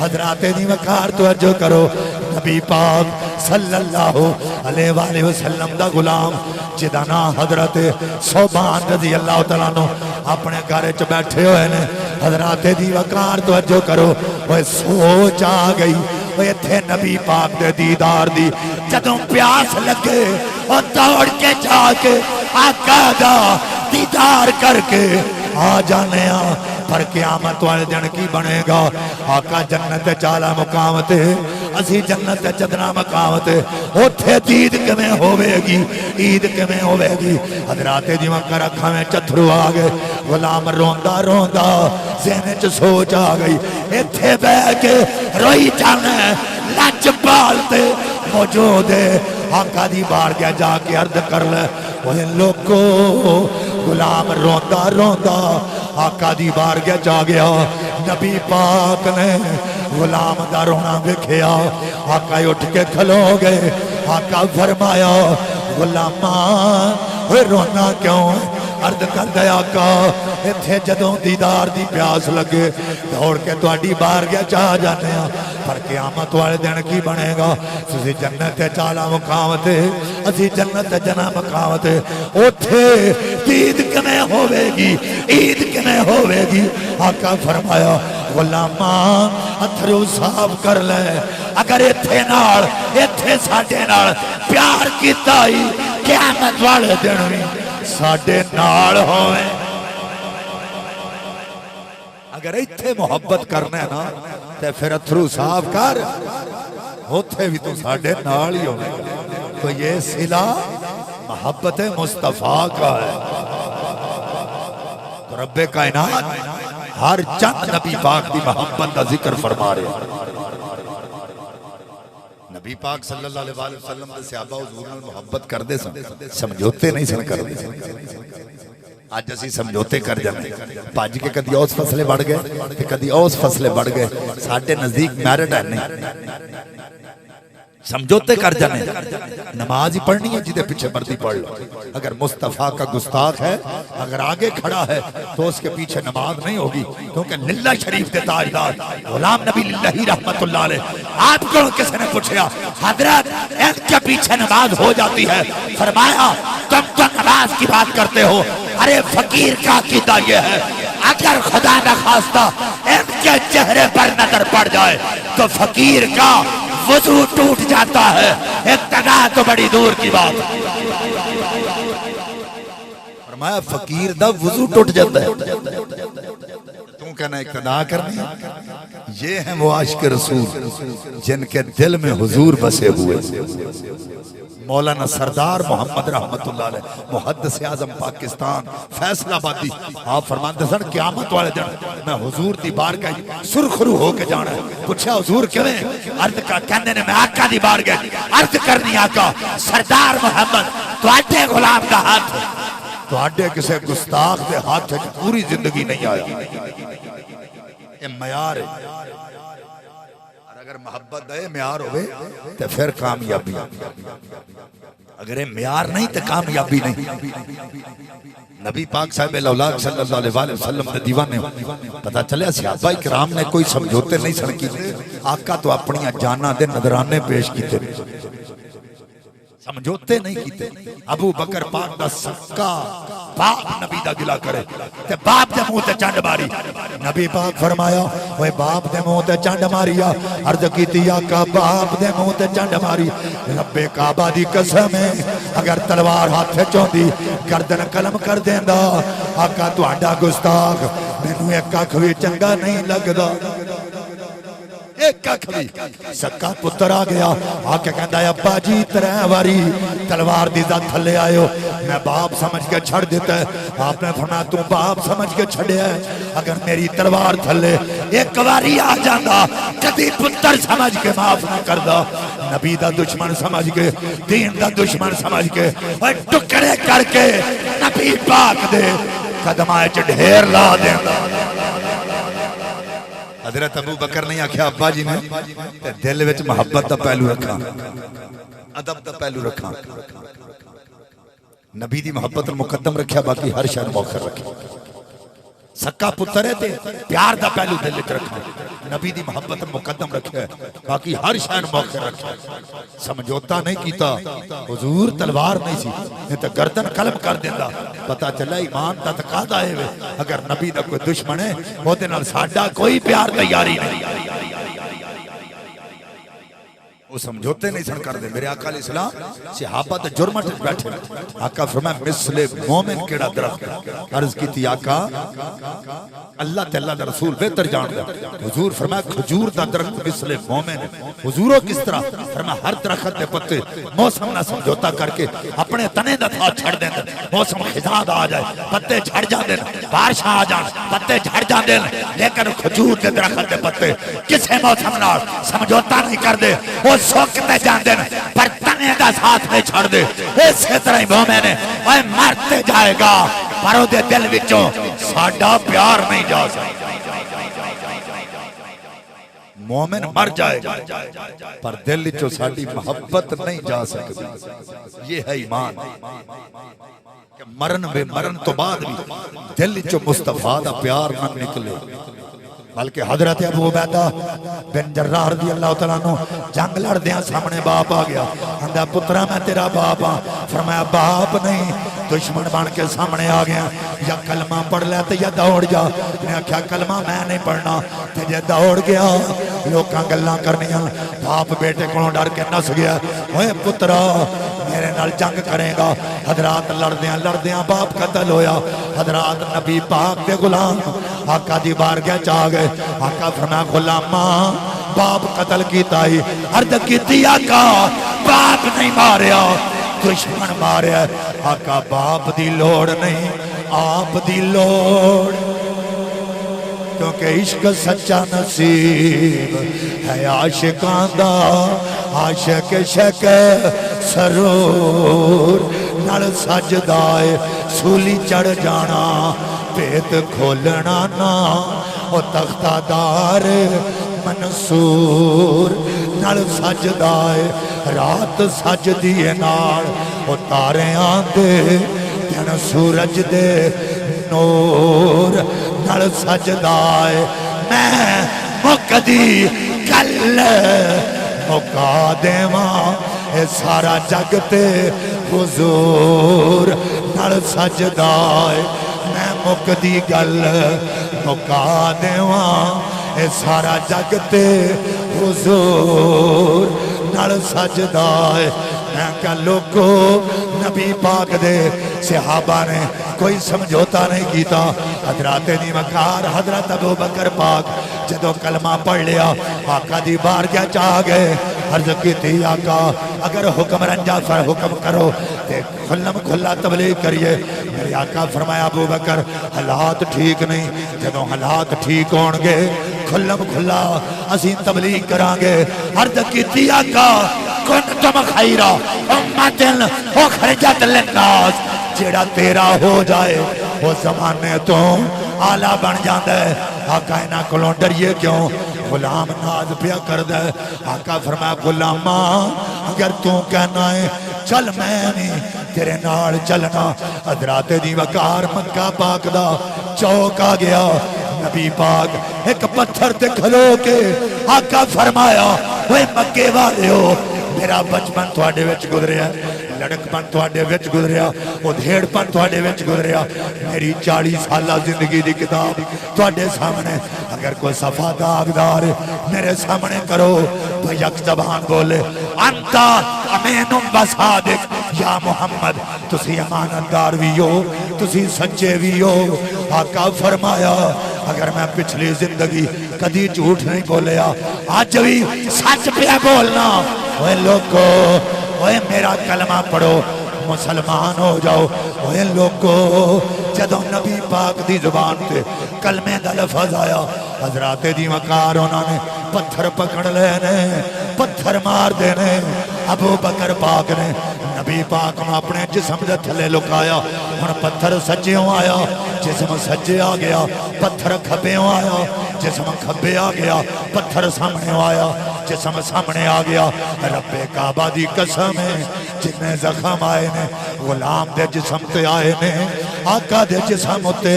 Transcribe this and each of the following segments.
हजराते दी वकार तवज्जो करो। नबी पाक सल्लल्लाहु अलैहि वसल्लम दा गुलाम जिदा नाम हजरत सोबान रज़ी अल्लाह तआला अन्हु अपने घर च बैठे हुए ने। हजराते दी वकार तवज्जो करो। ओए सोच आ गई इत्थे नबी पाक दे दीदार दी जदों प्यास लगे और दौड़ के जाके आका दा दीदार करके आ जाने पर क़यामत वाले दिन की बनेगा। आका जन्नत चाला मुकाम ते असी जन्नत चदना मकाम ते उथे दीद किवें होवेगी ईद किवें होवेगी। हजराते दी वकर अखां में चथरू आ गए। गुलाम रोंदा रोंदा ज़हन च सोच आ गई इत्थे बह के रोई जाना लज पालते मौजूद है। आका दी बारगाह जाके अर्ज कर ले ओए लोको। गुलाम रोंदा रोंदा आका दी बारगाह जा गया। नबी पाक ने गुलाम दा रोना वेखिया। आका उठ के खलो गए। आका फरमाया गुलामा रोना क्यों? अर्ज कर दे आका इत्थे जदों दीदार दी प्यास लगे दौड़ के तुहाडी बारगाह च आ जाने पर क़यामत वाले दिन की बनेगा? तुसीं जन्नत चाला मुकाम ते असीं जन्नत जना मुकाम ते उथे दीद किवें होवेगी ईद किवें होवेगी? आका फरमाया गुलामा अथरू साफ कर ले। अगर इत्थे साडे नाल प्यार कीता ही क़यामत वाले दिन भी साडे नाल होवे। अगर इत्थे मोहब्बत करना है ना ते फिर अथरू साफ कर उथे भी तू साडे नाल ही होवे। तो ये सिला मोहब्बत मुस्तफा का है। तो रब्बे कायनात हर चंद नबी पाक की मोहब्बत का जिक्र फरमा रहे। नबी पाक सल्लल्लाहु अलैहि वसल्लम दे सहाबा हुजूर नाल मोहब्बत करदे सन, समझौते नहीं सन करदे। अज असीं समझौते कर जाते भज के कदी उस फसले बढ़ गए ते कदी उस फसले बढ़ गए। साडे नजदीक मैरिट है नहीं समझौते कर जाने। नमाज ही पढ़नी है जिदे पीछे मर्जी पढ़ लो। अगर मुस्तफा का गुस्ताख है अगर आगे खड़ा है तो उसके पीछे नमाज नहीं होगी। क्योंकि लिल्लाह शरीफ के ताजदार गुलाम नबी लिल्लाही रहमतुल्लाह अलैह आपको किसी ने पूछा हजरत इनके पीछे नमाज हो जाती है? फरमाया तुम तो नमाज की बात करते हो। अरे फकीर का अकीदा ये है अगर खुदा न खास्ता इनके चेहरे पर नजर पड़ जाए तो फकीर का वजू टूट जाता है। इक्तदा तो बड़ी दूर की बात। फरमाया फकीर दा वजू टूट जाता है। तू कहना इक्तदा करनी? ये है वो आशिक रसूल जिनके दिल में हुजूर बसे हुए। मौलाना सरदार मोहम्मद रहमतुल्लाह अलैह मुहद्दिस आज़म पाकिस्तान फैसलाबादी आप फरमाते सन क़यामत वाले दिन मैं हुजूर दी बारगाह सुरखरू होके जाना है। पूछा हुजूर किवें? अर्ज का कहंदे ने मैं आका दी बारगाह अर्ज करनी आका सरदार मोहम्मद तुहाडे गुलाम दा हाथ तुहाडे किसी गुस्ताख दे हाथ च पूरी जिंदगी नहीं आया। ये मयार है। अगर मोहब्बत दे म्यार होवे तो फिर कामयाबी। अगर ये म्यार नहीं तो कामयाबी नहीं। नबी पाक साहब औलाद सल्लल्लाहु अलैहि वसल्लम के दीवाने पता चलिया सहाबा इकराम ने कोई समझौते नहीं सन कीते। आका तो अपनी जाना दे नजराने पेश किए समझौते नहीं कीते। अबू बकर पाक दा सक्का बाप नबी दा गिला करे ते बाप दे मुंह ते चंड मारी। नबी पाक फरमाया ओए बाप दे मुंह ते चंड मारिया। अर्ज कीती आका बाप दे मुंह ते चंड मारी। रब्बे काबा दी कसम है अगर तलवार हाथ च होंदी गर्दन कलम कर देंदा। आका तुहाडा गुस्ताख मैनू एक अख भी चंगा नहीं लगदा। एक अख भी सक्का पुत्र आ गया आके कहंदा अब्बा जी 3 बारी तलवार दी ज़द थले आयो मैं बाप समझ के छड़ दिता है। आपने फरमाया तू बाप समझ के छड़िया है। अगर मेरी तलवार थले एक बारी आ जांदा कदी पुत्र समझ के माफ ना करदा। नबी दा दुश्मन समझ के दीन दा दुश्मन समझ के टुकड़े करके नबी पाक दे कदमां च ढेर ला देंदा। हजरत अबू बकर ने आख्या अब्बा जी ने दिल विच मोहब्बत का पहलू रखा अदब का पहलू रखा नबी दी मोहब्बत मुकद्दम रखा बाकी हर शय मौखर रखे। सक्का पुत्र है ते प्यार दा पहलू दिल च रखा, नबी दी मोहब्बत मुकदम रखे, बाकी हर शहर मौके रखे। समझौता नहीं कीता, हुजूर तलवार नहीं सी, नहीं तो गर्दन कलम कर देंदा। पता चला ईमान दा तकादा है, अगर नबी दा कोई दुश्मन है ओदे नाल साडा कोई प्यार तैयारी नहीं। वो समझौते नहीं सन करते। मेरे आका अलैहिस्सलाम सहाबा ते जुर्मट बैठे, आका फरमाया मिसले मोमिन केड़ा दरख्त है। अर्ज की थी आका अल्लाह ते अल्लाह दा रसूल बेहतर जानदा। हुजूर फरमाया खजूर दा दरख्त मिसले मोमिन है। हुजूरो किस तरह? फरमाया हर दरख्त दे पत्ते मौसम नाल समझौता करके अपने तने दा था छड़ देंदे, मौसम खिजाद आ जाए पत्ते झड़ जांदे, बारिश आ जान पत्ते झड़ जांदे, लेकिन खजूर दे दरख्त दे पत्ते किसी मौसम नाल समझौता नहीं करदे, वो सोकते जाते पर तने का साथ नहीं छोड़ दे। इसी तरह ही मोमिन है मरते जाएगा पर उसके दिल विचों साडा प्यार नहीं जा सकता। मोमिन मर जाएगा पर दिल विचों साडी मोहब्बत नहीं जा सकती। ये है ईमान। मरण वे मरण तो बाद भी दिल विचों मुस्तफा दा प्यार न निकले। बल्कि हजरत अबू उबैदा बिन जर्राह रज़ी अल्लाह तआला अन्हु जंग लड़दियां सामने बाप आ गया, कहंदा पुत्रा मैं तेरा बाप हाँ। फरमाया बाप नहीं, दुश्मन बन के सामने आ गया, या कलमा पढ़ ले तो या दौड़ जा। मैं आख्या कलमा मैं नहीं पढ़ना, ते जे दौड़ गया लोकां गल्लां करनियां। बाप बेटे कोलों डर के नस गया, ओए पुत्रा मेरे नाल जंग करेगा। हजरात लड़दियां बाप कतल होया। हजरात नबी पाक दे गुलाम आका दी बारगाह च आ गए। आका फरमाया गुलामा बाप कतल कीता ही, अर्ज कीती आका बाप नहीं मारिया दुश्मन मारिया। आका बाप दी लोड़ नहीं आप दी लोड़, क्योंकि इश्क सच्चा नसीब है आशिकां दा। आशिक शक सरूर नाल सजदा है, सूली चढ़ जाना भेत खोलना ना। ओ तख्तादार मंसूर नाल सजदा है, रात सजदी है नाल ओ तारियां दे दिन सूरज दे नूर नाल सजदा है। मैं मुकदी गल मुका देवा ए सारा जग ते हुजूर नाल सजदा है। मैं मुकदी गल मुका देवा ए सारा जग ते हुजूर नाल सजदा है। मैं क्या लोगो नबी पाक दे सहाबा ने कोई समझौता नहीं किया। हजरत दी वकार हजरत अबू बकर पाक जदों कलमा पढ़ लिया आका दी बारगाह च आ गए। अर्ज की आका अगर हुक्म रंजा फर हुक्म करो ते खुल्लम खुल्ला तबलीग करिए। मेरे आका फरमाया अबू बकर हालात ठीक नहीं, जदों हालात ठीक होणगे खुल्लम खुल्ला असीं तबलीग करांगे। अर्ज की आका कुंतुम खैरा उम्मतिन उखरिजत लिन्नास, जेड़ा तेरा हो जाए वो जमाने तो आला बन जाता है। आका इन्हां कोलों डरिए क्यों? गुलाम नाज पिया कर दे। आका फरमाया गुलामा अगर तू कहना है चल मैं नहीं तेरे नाल चलना। हजरात दी वकार मक्का पाक दा चौक आ गया। नबी पाक एक पत्थर ते खलो के आका फरमाया ओए मक्के वालिओ मेरा बचपन तुहाडे विच गुजरिया, लड़कपन तुहाडे विच गुजरिया, उधेड़पन तुहाडे विच गुजरिया। मेरी 40 साला जिंदगी दी किताब तुहाडे सामने, अगर कोई सफा दागदार मेरे सामने करो तो यक जबान बोले अंता अमीनुम व सादिक या मुहम्मद, तुसी अमानतदार भी हो तुसी सच्चे भी हो। आका फरमाया अगर मैं पिछली जिंदगी कदी झूठ नहीं बोलिया अज भी सच पे बोलना। ओए लोगो ओए मेरा कलमा पढ़ो मुसलमान हो जाओ। ओए लोगो जदों नबी पाक दी जुबान ते कलमे दा लफ्ज़ आया हजरात दी वकार उन्होंने पत्थर पकड़ लेने पत्थर मार देने। अबू बकर पाक ने नबी पाक में अपने जिस्म के थले लुकाया। हुण पत्थर सज्जों आया जिस्म सज्जे आ गया, पत्थर खब्बेों आया जिस्म खब्बे आ गया, पत्थर सामने आया जिस्म सामने आ गया। रब्बे काबा दी कसम है जिन्ने जख्म आए ने गुलाम दे जिस्म ते आए ने आका दे जिस्म उत्ते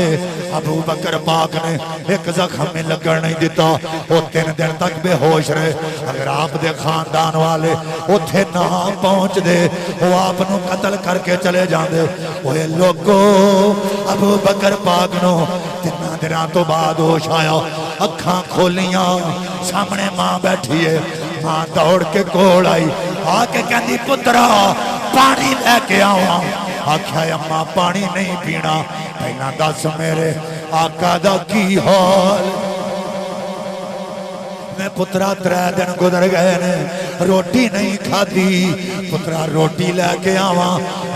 अबू बकर पाक ने एक जख्म में लगन नहीं दिता। वो 3 दिन तक बेहोश रहे। अगर आप दे खानदान वाले उत्थे ना पहुंचते वो आप नू कत्ल करके चले जाते। ओए लोगो अबू बकर पाक नो 3 दिनों तो बाद होश आया। अखां खोलियां, सामने मां बैठी है। मां दौड़ के कोल आई, आके कहती पुत्रा पानी लैके आवा। आख्या अम्मा पानी नहीं पीना, पहला दस मेरे आका दा की हाल। मैं पुत्रा 3 दिन गुजर गए ने, रोटी नहीं खाधी। पुत्रा रोटी लैके आवा।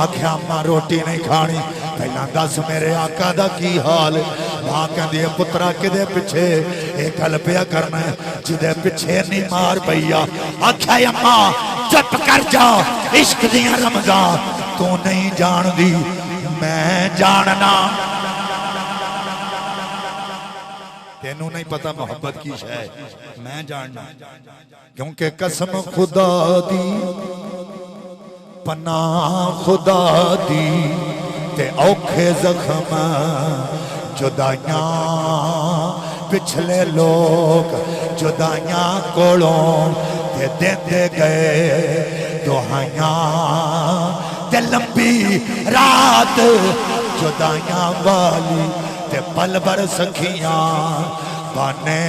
आख्या अम्मा रोटी नहीं खानी, पहला दस मेरे आका दा की हाल। मां कहती है पुत्रा किदे पिछे ये गल पिया करना जिदे पिछे नहीं मार पई आ। आख्या अम्मा चुप कर जा, इश्क दियां रमजान तू नहीं जानदी, मैं जानना। तेनू नहीं पता मोहब्बत की शै, मैं जानना। क्योंकि कसम खुदा दी, पनाह खुदा दी, ते औखे जख्म जुदाइयां पिछले लोग जुदाइयां कोलों ते देंदे गए दुहाइयां। ते लंबी रात जुदाइयां वाली ते पल भर सखियां बाने।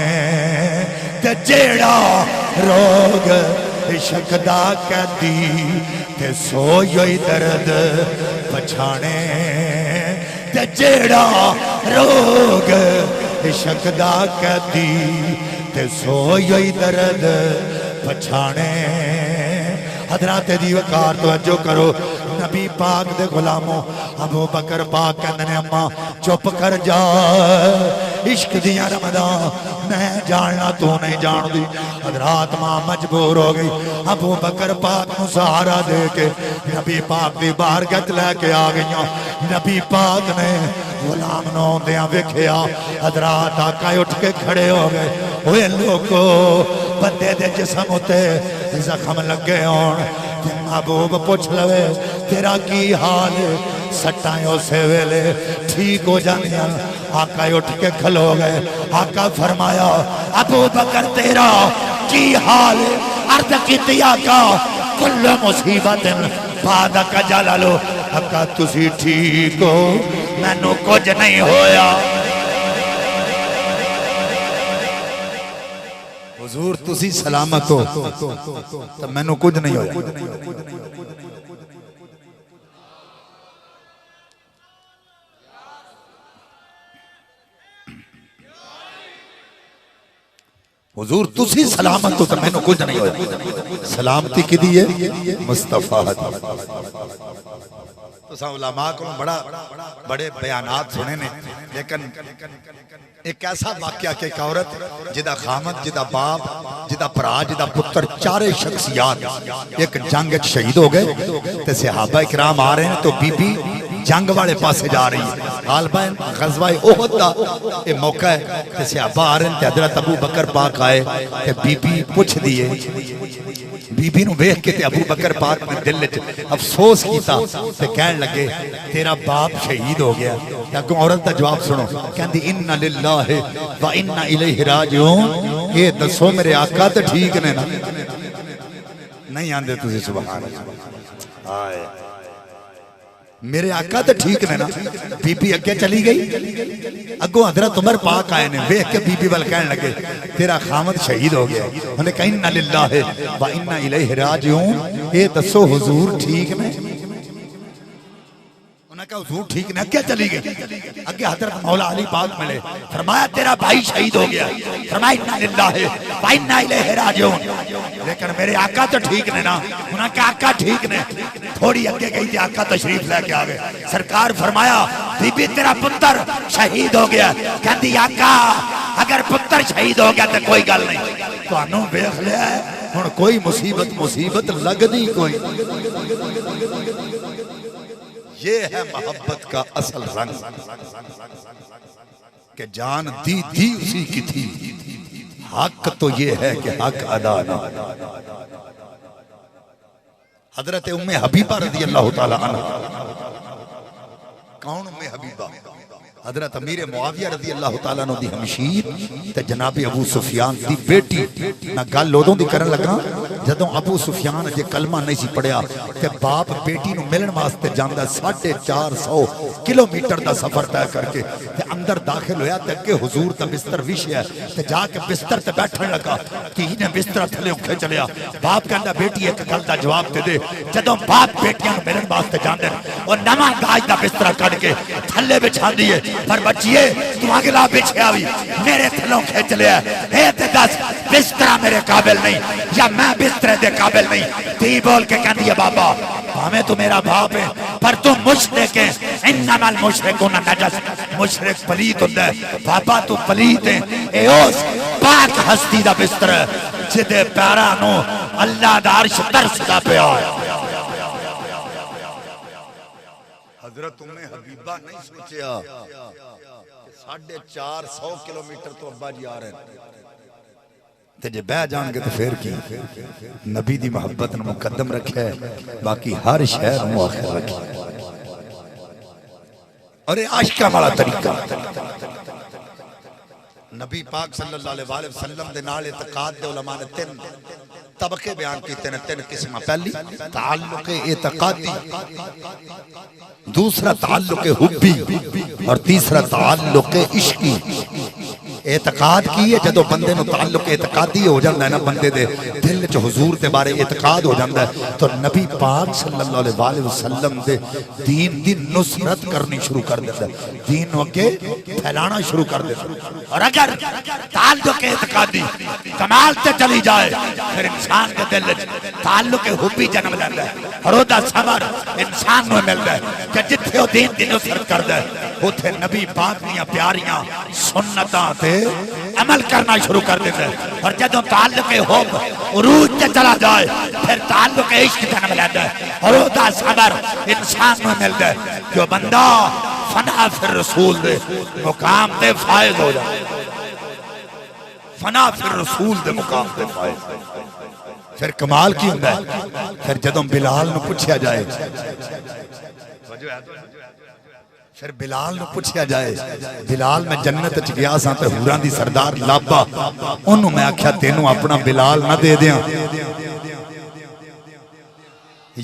ते जेड़ा रोग इश्क दा कैदी ते सोई दर्द पछाने। ते जेड़ा रोग इश्क दा कैदी ते सोई दर्द पछाने। हजरात दी वकार तवज्जो करो। नबी पाक दे गुलामों अबू बकर पाक कहंदे ने अम्मा चुप कर जा, इश्क दियां रमदां मैं जानना तू नहीं जानदी। हजरात मां मजबूर हो गई। अबू बकर पाक नू सहारा दे के नबी पाक दी बारगत लैके आ गईयां। नबी पाक ने गुलाम नू आउंदियां वेखिया। हजरात आका उठ के खड़े हो गए। ओए लोगो बंदे दे जिस्म उत्ते जख्म लगे होण ते महबूब पूछ लवे तेरा की हाल, सट्टां उस वेले ठीक हो जांदियां। आका उठ के खलो गए। आका फरमाया अबू बकर तेरा की हाल? अर्ज कीती आका कुल मुसीबत बादक जलालो। आका तुसी ठीक हो, मैनू कुछ नहीं होया। हुजूर तुसी सलामत हो तो मैनू कुछ नहीं होया। हुजूर तुसी सलामत हो तो मैनू कुछ नहीं होया। सलामती किदी है? मुस्तफा तो उलमा को बड़े बयानात सुने ने, लेकिन एक ऐसा वाक्या कि एक औरत जिदा खामद जिदा बाप जिदा भरा जिदा पुत्र चारे शख्सियात एक जंग शहीद हो गए। तो सहाबा इकराम आ रहे हैं तो बीबी जंग वाले पासे जा रही है। गालबन गज़वाए उहद दा ये मौका है। तो सहाबा आ रहे हैं, हज़रत अबू बकर पाक आए तो बीबी पुछ दी है। बीबी नू वेख के ते अबू बकर पाक ने दिल च अफसोस किया ते कहन लगे तेरा बाप शहीद हो गया। अगों औरत का जवाब सुनो, कहंदी इन्ना लिल्लाहि व इन्ना इलैहि राजिऊन। ये दसो मेरे आका तो ठीक ने ना? नहीं आंदे तुसी सुभान अल्लाह। हाय मेरे आका तो ठीक ने ना? बीबी अगे चली गई। अगों हजरत उमर पाक आए ने, वेख के बीबी वाल कहन लगे तेरा खामद शहीद हो गया। उन्हें कहा इन्ना लिल्लाहि व इन्ना इलैहि राजिऊन। ये दसो हुजूर ठीक ने? उन्हें कहा हुजूर ठीक ने। अगे चली गई। अगे हजरत मौला अली पाक मिले, फरमाया तेरा भाई शहीद हो गया। फरमाया इन्ना लिल्लाहि व इन्ना इलैहि राजिऊन। लेकिन मेरे आका तो ठीक ने ना? उन्हें कहा आका ठीक ने। थोड़ी अगे गई थी, आका तशरीफ लेके आ गए। सरकार फरमाया बीबी तेरा पुत्र शहीद हो गया। कहती आका अगर पुत्र शहीद हो गया तो कोई गल नहीं, तुहानू वेख लिया हुण कोई मुसीबत लगदी कोई। ये है मोहब्बत का असल रंग कि जान दी उसी की थी। हक तो ये है कि हक अदा ना। हजरत उम्मे हबीबा रज़ी अल्लाह तआला अन्हा कौन उम्मे हबीबा? हजरत अमीर मुआविया रज़ी अल्लाह तआला अन्हु दी हमशीर ते जनाब अबू सुफियान दी बेटी। ना गल उदों दी करन लगा जदों अबू सुफियान अजे कलमा नहीं सी पढ़िया ते बाप बेटी नूं मिलण वास्ते जांदा 450 किलोमीटर दा सफर तय करके ते अंदर दाखिल होया ते अगे हुजूर दा बिस्तर विछया ते जाके बिस्तर ते बैठण लगा। धी ने बिस्तर थले खिच लिया। बाप कहंदा बेटी एक गल दा जवाब दे दे। जदों बाप बेटियां नूं मिलण वास्ते जांदे और नवां दाज दा बिस्तर कढ के थले बिछांदी है, पर बच्चिए तू अगला बिछया भी मेरे थलों खिंच लिया। ते दस बिस्तरा मेरे काबिल नहीं या मैं बिस्तरे दे काबिल नहीं? धी बोल के कहती है बाबा भावें तू मेरा बाप है पर तू मुशरिक है। इन्नमल मुशरिकून नजस, मुशरिक पलीत हुंदा है। बाबा तू पलीत है। ए उस पाक हस्ती दा बिस्तर जिदे पैरां नूं अल्लाह दा अर्श तरसदा पिया। हजरत उम्मे हबीबा नहीं सोचिया 450 किलोमीटर तो अब्बा जी आ रहे ते जे बह जाएंगे तो फिर की? नबी दी मोहब्बत नूं मुकद्दम रखे, बाकी हर शय नूं मुअख्खर रखे। और ये आशिका वाला तरीका नबी पाक सल्लल्लाहु अलैहि वसल्लम दे नाल इतकाद दे उलमा ने 3 तबके बयान कीते ने, 3 किस्म। पहली ताल्लुक इतकादी, दूसरा ताल्लुक हुब्बी और तीसरा ताल्लुक इश्की। एतकाद की है जदों बंदे नूं ताल्लुक एतकादी हो जांदा है ना, बंदे दे दिल च हुजूर दे बारे एतकाद हो जांदा है, तो नबी पाक सल्लल्लाहु अलैहि वसल्लम दे दीन दी नुसरत करनी शुरू कर देंदा है, दीन नूं अगे फैलाना शुरू कर देंदा। और अगर ताल्लुक एतकादी कमाल ते चली जाए फिर इंसान के दिल च ताल्लुक हुब्बी जन्म लैंदा है। और ओदा सबर इंसान नूं मिलदा है कि जिथे ओ दीन दी नुसरत करदा है उथे नबी पाक दीयां प्यारियां सुन्नतां ते अमल करना शुरू कर देता है। और जदों ताल्लुक हुब्ब उरूज ते चला जाए फिर ताल्लुक इश्क जन्म लैंदा है। और ओदा सबर इंसान नूं मिलदा है जो बंदा फना फिर रसूल दे मुकाम ते फायज हो जाए। फना फिर रसूल दे मुकाम ते फायज। फिर कमाल की हुंदा है फिर जदों बिलाल नूं पुछया जाए, फिर बिलाल नूं पुछया जाए बिलाल मैं जन्नत च गया सां ते हूरां दी सरदार लाबा, ओनू मैं आख्या तेनू अपना बिलाल ना दे दियां।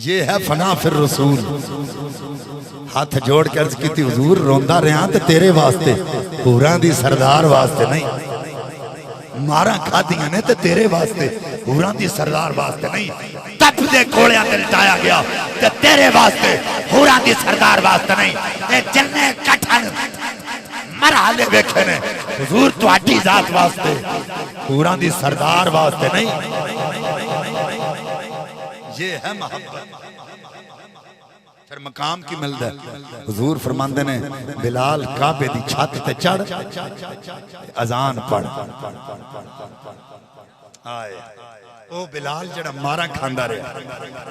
ये है फना फिर रसूल। हाथ जोड़ के अर्ज की हुजूर रोंदा रहा ते तेरे वास्ते, हूरां दी सरदार वास्ते नहीं। मारा खादियां ने ते तेरे वास्ते, हूरां दी सरदार वास्ते नहीं। तप दे कोलियां ते लटाया गया ते तेरे वास्ते, हूरां दी सरदार वास्ते नहीं। ए जन्ने कठन मरहले वेखे ने हुजूर तुहाडी जात वास्ते, हूरां दी सरदार वास्ते नहीं। ये है मोहब्बत। फिर मकाम की मिलता है। हुजूर फरमांदे ने बिलाल काबे दी छत ते चढ़ अजान पढ़। आए ओ बिलाल जड़ा मारा खांदा रहा,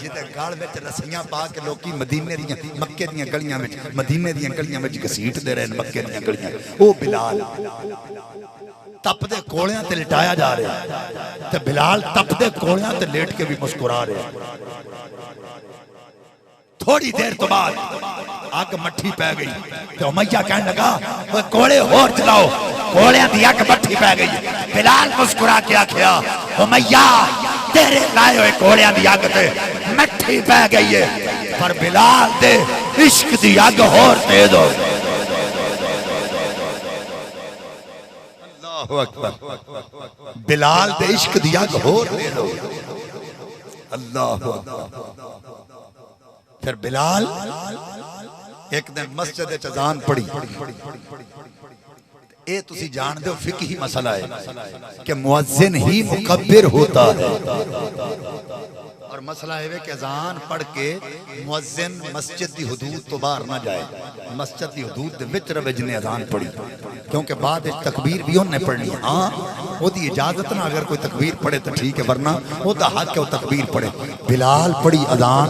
जिते गल विच रस्सियां पा के लोकी मदीने दियां मक्के दियां गलियां विच मदीने दियां गलियां विच घसीटदे रहे मक्के दियां गलियां। ओ बिलाल तपदे कोलियां ते लिटाया जा रहा ते बिलाल तपदे कोलियां ते लेट के भी मुस्कुरा रहे। थोड़ी देर तो बाद अग मट्ठी पै गई तो उमैया कहने लगा कोले होर चलाओ, कोलियां दी अग मट्ठी पै गई। बिलाल मुस्कुरा के आखिया उमैया तेरे लाए हुए कोलियां दी अग ते मट्ठी पै गई है, पर बिलाल दे इश्क दी अग होर तेज हो गई। अल्लाहु अकबर। बिलाल दे इश्क दी अग होर तेज हो गई। अल्लाहु अकबर। फिर बिलाल एक दिन मस्जिद च अज़ान पढ़ी। ये तुसी जानते हो फिकही मसला है कि मुअज्जिन ही मुकब्बिर होता है। और मसला है कि अज़ान पढ़ के मुअज्जिन मस्जिद की हुदूद तो बाहर ना जाए, मस्जिद की हुदूद दे विच रवे जिन्हें अज़ान पढ़ी, क्योंकि बाद तकबीर भी उन्हें पढ़नी। हाँ ओदी इजाजत ना अगर कोई तकबीर पढ़े तो ठीक है, वरना ओदा हक है वो तकबीर पढ़े। बिलाल पढ़ी अज़ान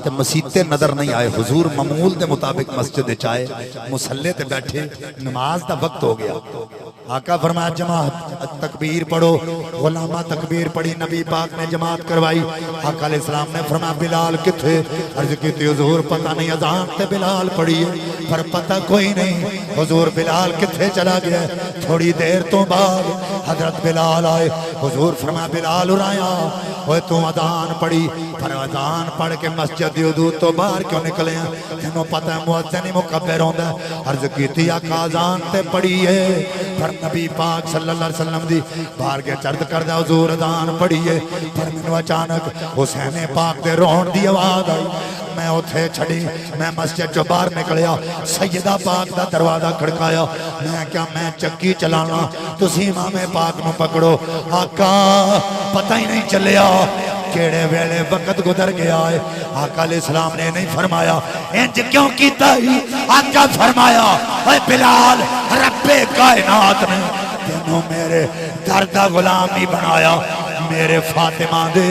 ते मसीते नजर नहीं आए। हुजूर मामूल के मुताबिक मस्जिद आए, मुसल्ले ते बैठे, नमाज का वक्त हो गया। आका फरमाया जमात तकबीर पढ़ो, गुलामा तकबीर पढ़ी, नबी पाक ने जमात करवाई। आका अलैहिस्सलाम ने फरमाया बिलाल किथे? अर्ज की हुजूर पता नहीं, अजान ते बिलाल पढ़ी है पर पता कोई नहीं हुजूर बिलाल किथे चला गया। थोड़ी देर तो बाद हजरत बिलाल आए, हुजूर फरमाया बिलाल उराया ओए तू अजान पढ़ी, पर अजान पढ़ के मस्जिद दी हदूद तो बाहर क्यों निकले? तेनों पता है मुअज्जिन ही मुकब्बिर होंदा। अर्ज की आका अजान ते पढ़ी है पर नबी पाक सल्लल्लाहु अलैहि वसल्लम दी बाहर के चर्द करदा हुजूर अजान पढ़ी है, पर मैनू अचानक हुसैन पाक दे रोण दी आवाज आई। मैं उथे छड़ी, मैं मस्जिद चो बाहर निकलिया, सैयदा पाक दा दरवाजा खड़काया। मैं क्या मैं चक्की चलाना, तुसी इमामे पाक नू पकड़ो। आका पता ही नहीं चलिया केड़े वेले वक्त गुजर गया है। आका अलैहिस्सलाम ने नहीं फरमाया इंज क्यों कीता ही? आका फरमाया ओए बिलाल, रब्बे कायनात ने तेनों मेरे दर दा गुलाम नहीं बनाया, मेरे फातिमा दे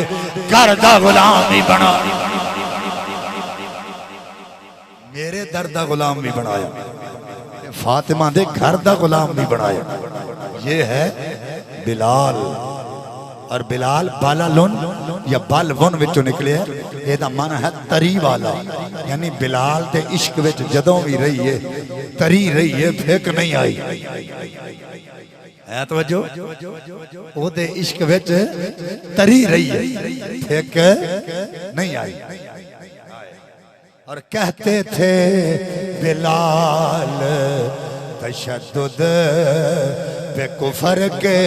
घर दा गुलाम नहीं बनाया, मेरे दर दा गुलाम भी बनाया, फातिमा दे घर दा गुलाम भी बनाया। ये है बिलाल। और बिलाल बालालुन या बालवन विचों निकले है। ਇਹਦਾ मन है तरी वाला, यानी बिलाल दे इश्क विच जदों भी रही है तरी रही है, फिक नहीं आई है। तवज्जो, ओदे इश्क विच तरी रही है, फिक नहीं आई। और कहते थे बिलाल तशद्दुद पे कुफर के,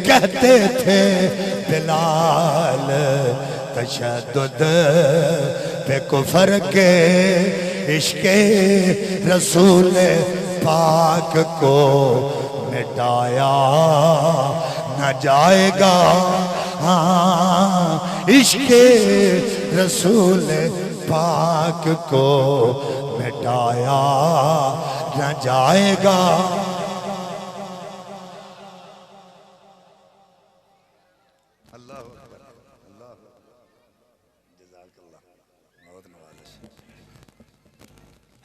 कहते थे बिलाल तशद्दुद पे कुफर के, इश्के रसूल पाक को मिटाया न जाएगा। हाँ, इश्के रसूल पाक को मिटाया न जाएगा।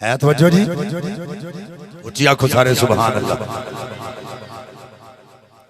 है तवज्जो जी, उच्ची आंखों सारे सुभान अल्लाह।